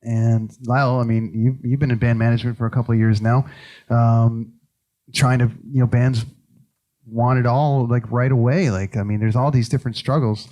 And Lyle, I mean, you've been in band management for a couple of years now, trying to, bands want it all like right away. Like, I mean, there's all these different struggles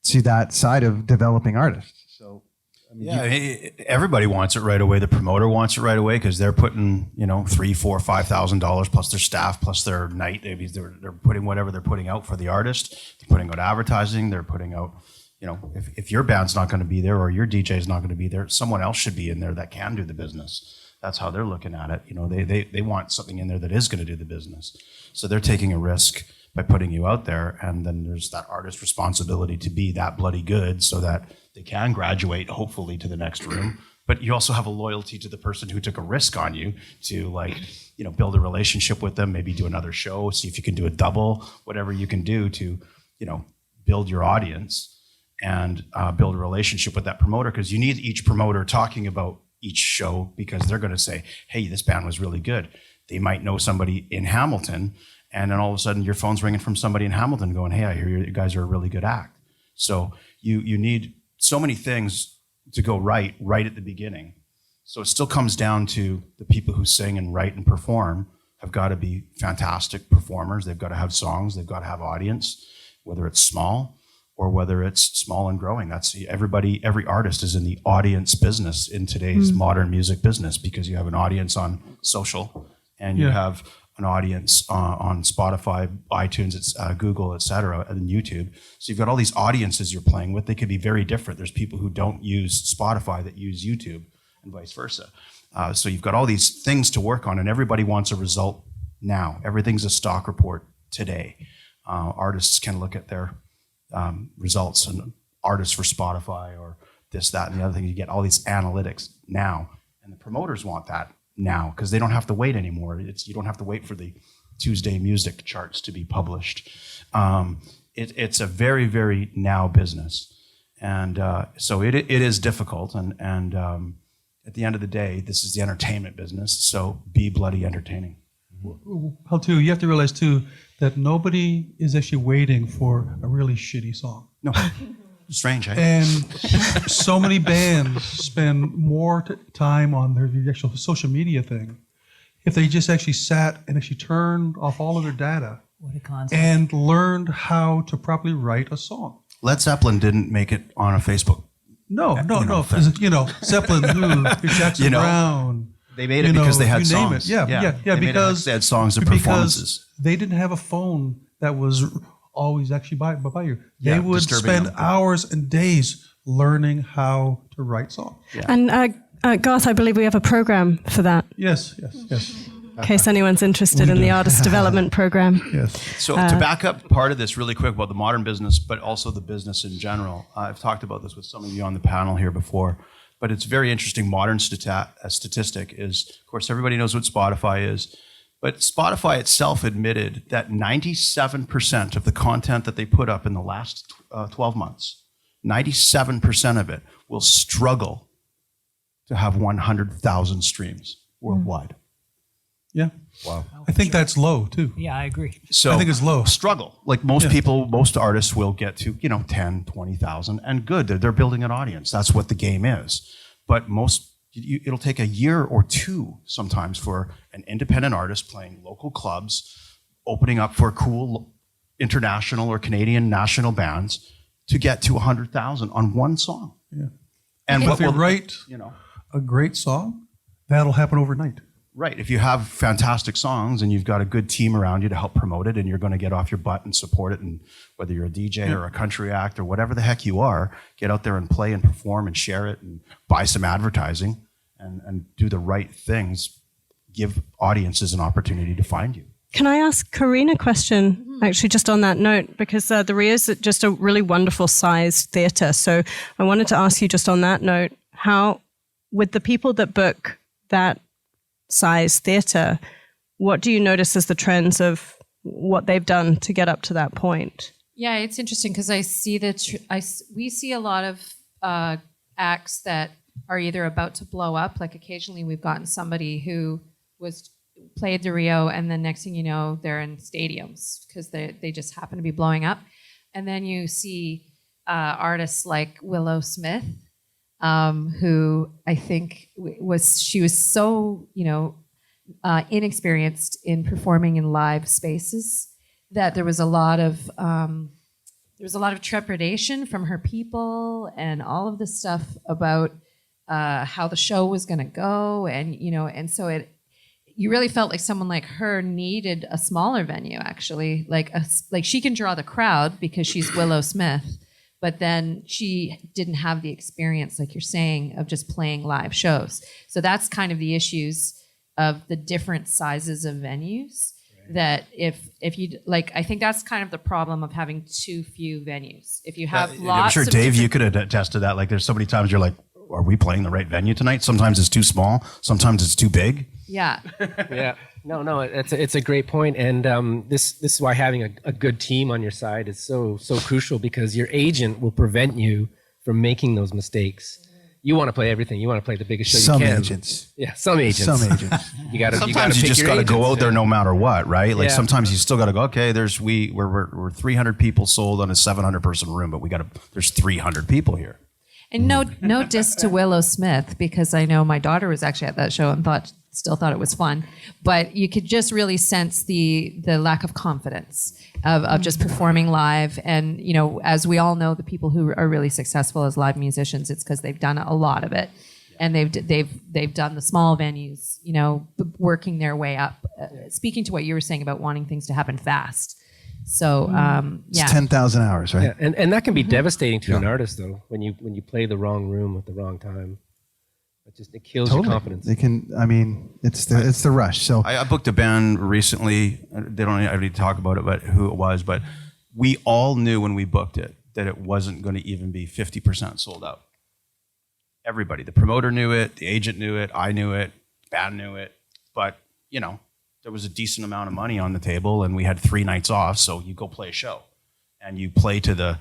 to that side of developing artists. So, I mean, everybody wants it right away. The promoter wants it right away because they're putting, $3,000, $4,000, $5,000 plus their staff, plus their night. Maybe they're putting whatever they're putting out for the artist. They're putting out advertising. They're putting out, if your band's not going to be there or your DJ is not going to be there, someone else should be in there that can do the business. That's how they're looking at it. They want something in there that is going to do the business. So they're taking a risk by putting you out there, and then there's that artist responsibility to be that bloody good so that they can graduate hopefully to the next room. But you also have a loyalty to the person who took a risk on you to build a relationship with them, maybe do another show, see if you can do a double, whatever you can do to, build your audience and build a relationship with that promoter, because you need each promoter talking about each show because they're going to say, hey, this band was really good. They might know somebody in Hamilton, and then all of a sudden your phone's ringing from somebody in Hamilton going, hey, I hear you guys are a really good act. So you need so many things to go right at the beginning. So it still comes down to the people who sing and write and perform have got to be fantastic performers. They've got to have songs. They've got to have audience, whether it's small or whether it's small and growing. That's every artist is in the audience business in today's modern music business, because you have an audience on social and you have an audience on Spotify, iTunes, Google, etc., and YouTube. So you've got all these audiences you're playing with. They could be very different. There's people who don't use Spotify that use YouTube and vice versa. So you've got all these things to work on, and everybody wants a result now. Everything's a stock report today. Artists can look at their results, and artists for Spotify or this, that, and the other thing. You get all these analytics now, and the promoters want that now because they don't have to wait anymore. You don't have to wait for the Tuesday music charts to be published. It's a very, very now business, and so it is difficult. And at the end of the day, this is the entertainment business. So be bloody entertaining. Well, too, you have to realize too that nobody is actually waiting for a really shitty song. No. Strange, eh? And so many bands spend more time on their actual social media thing. If they just actually sat and actually turned off all of their data and learned how to properly write a song. Led Zeppelin didn't make it on a Facebook. No. Zeppelin, Jackson Brown. They made it because they had songs. Yeah, because they had songs and performances. They didn't have a phone that was always actually by you. They would spend hours and days learning how to write songs. Yeah. And Garth, I believe we have a program for that. Yes. In case anyone's interested in the artist development program. Yes. So to back up part of this really quick about the modern business, but also the business in general, I've talked about this with some of you on the panel here before, but it's very interesting. Modern statistic is, of course, everybody knows what Spotify is, but Spotify itself admitted that 97% of the content that they put up in the last 12 months, 97% of it will struggle to have 100,000 streams worldwide. Yeah. Wow. I think that's low too. Yeah, I agree. So I think it's low. Struggle. Like most people, most artists will get to, 10, 20,000 and good. They're building an audience. That's what the game is. But it'll take a year or two sometimes for an independent artist playing local clubs, opening up for cool international or Canadian national bands to get to 100,000 on one song. Yeah. And if you write a great song, that'll happen overnight. Right. If you have fantastic songs and you've got a good team around you to help promote it, and you're going to get off your butt and support it, and whether you're a DJ or a country act or whatever the heck you are, get out there and play and perform and share it and buy some advertising and do the right things, give audiences an opportunity to find you. Can I ask Corinne a question, actually, just on that note? Because the RIA is just a really wonderful sized theatre. So I wanted to ask you just on that note, how, with the people that book that size theatre, what do you notice as the trends of what they've done to get up to that point? Yeah, it's interesting because I see we see a lot of acts that are either about to blow up. Like occasionally we've gotten somebody who played the Rio, and then next thing you know, they're in stadiums because they just happen to be blowing up. And then you see artists like Willow Smith, who I think she was so, inexperienced in performing in live spaces that there was a lot of trepidation from her people and all of this stuff about how the show was going to go, and so you really felt like someone like her needed a smaller venue, actually, like she can draw the crowd because she's Willow Smith, but then she didn't have the experience, like you're saying, of just playing live shows. So that's kind of the issues of the different sizes of venues. That if you like, I think that's kind of the problem of having too few venues. If you have lots, I'm sure of Dave, you could attest to that. Like, there's so many times you're like, are we playing the right venue tonight? Sometimes it's too small. Sometimes it's too big. yeah, Yeah. No, it's a great point, and this is why having a good team on your side is so crucial, because your agent will prevent you from making those mistakes. You want to play everything. You want to play the biggest show Some you can. agents. Yeah, some agents. Some agents. You got to. Sometimes you just got to go out there no matter what, right? Like Yeah. sometimes you still got to go. Okay, we're 300 people sold on a 700 person room, but there's 300 people here. and no diss to Willow Smith, because I know my daughter was actually at that show and still thought it was fun, but you could just really sense the lack of confidence of just performing live. And as we all know, the people who are really successful as live musicians, it's because they've done a lot of it, and they've done the small venues, working their way up. Speaking to what you were saying about wanting things to happen fast. So It's 10,000 hours, right? Yeah, and that can be devastating to an artist, though, when you play the wrong room at the wrong time. It kills your confidence. They can. I mean, it's the rush. So I booked a band recently. I need to talk about it, but who it was. But we all knew when we booked it that it wasn't going to even be 50% sold out. Everybody, the promoter knew it, the agent knew it, I knew it, the band knew it. But there was a decent amount of money on the table, and we had 3 nights off. So you go play a show, and you play to the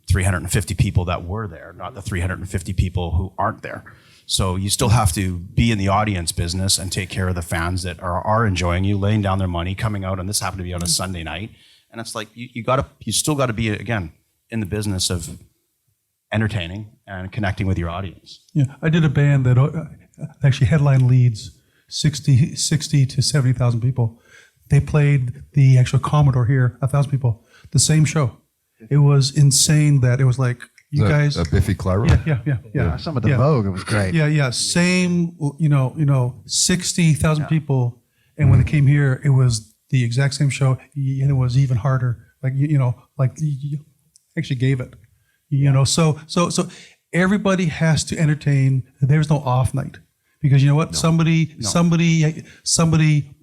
350 people that were there, not the 350 people who aren't there. So you still have to be in the audience business and take care of the fans that are enjoying you, laying down their money, coming out, and this happened to be on a Sunday night. And it's like you still got to be, again, in the business of entertaining and connecting with your audience. Yeah, I did a band that actually headline leads 60 to 70,000 people. They played the actual Commodore here, 1,000 people, the same show. It was insane that it was like, you guys. Biffy Clyro? Yeah. some of the Vogue, it was great. Yeah. Same, 60,000 people. And when they came here, it was the exact same show, and it was even harder. Like, you actually gave it, So everybody has to entertain. There's no off night, because you know what? Somebody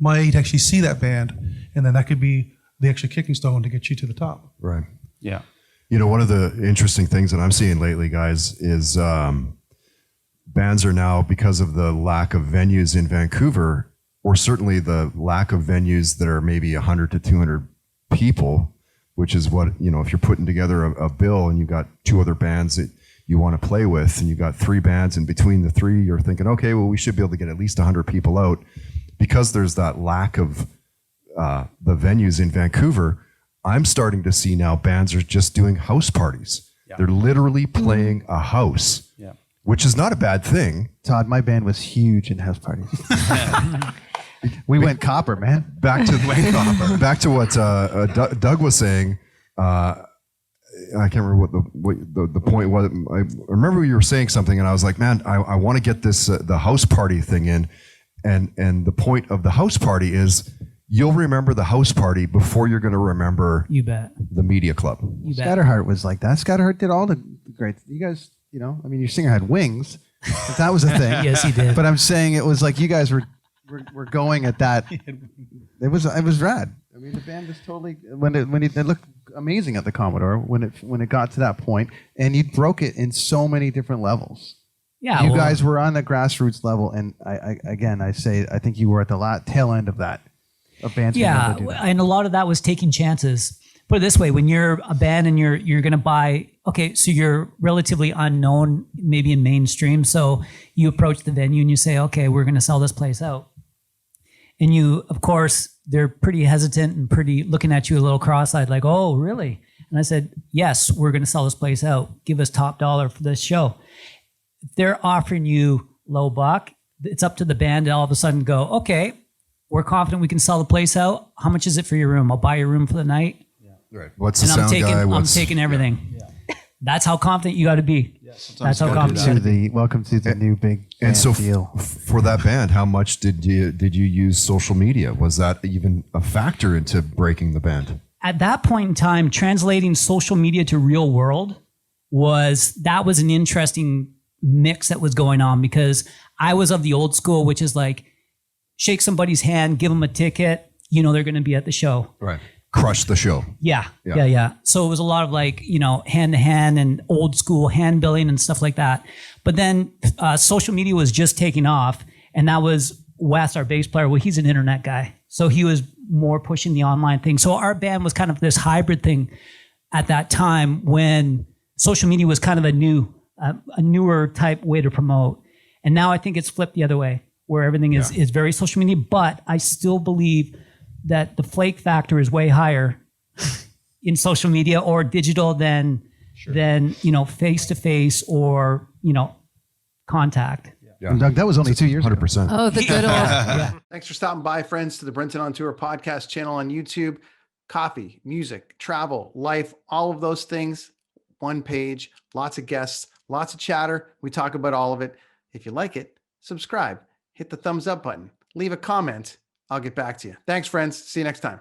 might actually see that band, and then that could be the extra kicking stone to get you to the top. Right. Yeah. One of the interesting things that I'm seeing lately, guys, is bands are now, because of the lack of venues in Vancouver, or certainly the lack of venues that are maybe 100 to 200 people, which is what, if you're putting together a bill and you've got 2 other bands that you want to play with, and you've got 3 bands, and between the 3, you're thinking, okay, well, we should be able to get at least 100 people out. Because there's that lack of the venues in Vancouver, I'm starting to see now bands are just doing house parties. Yeah. They're literally playing a house, which is not a bad thing. Todd, my band was huge in house parties. We went copper, man. Back to what Doug was saying. I can't remember what the point was. I remember you were saying something, and I was like, man, I want to get this the house party thing in, and the point of the house party is, you'll remember the house party before you're going to remember the media club. Scatterheart was like that. Scatterheart did all the great. You guys, your singer had wings. But that was a thing. Yes, he did. But I'm saying it was like you guys were going at that. It was rad. I mean, the band was totally they looked amazing at the Commodore when it got to that point, and you broke it in so many different levels. Yeah, you guys were on the grassroots level, and I think you were at the tail end of that. Yeah, and a lot of that was taking chances. Put it this way, when you're a band and you're going to buy, okay, so you're relatively unknown, maybe in mainstream, so you approach the venue and you say, okay, we're going to sell this place out. And you, of course, they're pretty hesitant and pretty looking at you a little cross-eyed, like, oh, really? And I said, yes, we're going to sell this place out. Give us top dollar for this show. if they're offering you low buck, it's up to the band to all of a sudden go, okay, we're confident we can sell the place out. How much is it for your room? I'll buy your room for the night. Right. What's the And sound guy? I'm What's taking everything. That's how confident you got to be. That's how confident you got to be. Welcome to the new big and band so deal. for that band, how much did you use social media? Was that even a factor into breaking the band? At that point in time, translating social media to real world was an interesting mix that was going on, because I was of the old school, which is like shake somebody's hand, give them a ticket, you know they're going to be at the show. Right. Crush the show. Yeah. So it was a lot of like, hand to hand and old school hand billing and stuff like that. But then social media was just taking off, and that was Wes, our bass player. Well, he's an internet guy, so he was more pushing the online thing. So our band was kind of this hybrid thing at that time, when social media was kind of a newer type way to promote. And now I think it's flipped the other way, where everything is very social media. But I still believe that the flake factor is way higher in social media or digital than face to face or contact. Yeah. And Doug, that was only 2 years ago. 100%. Oh, the good old. Thanks for stopping by, friends, to the Brenton on Tour podcast channel on YouTube. Coffee, music, travel, life, all of those things. One page, lots of guests, lots of chatter. We talk about all of it. If you like it, subscribe, hit the thumbs up button, leave a comment. I'll get back to you. Thanks, friends. See you next time.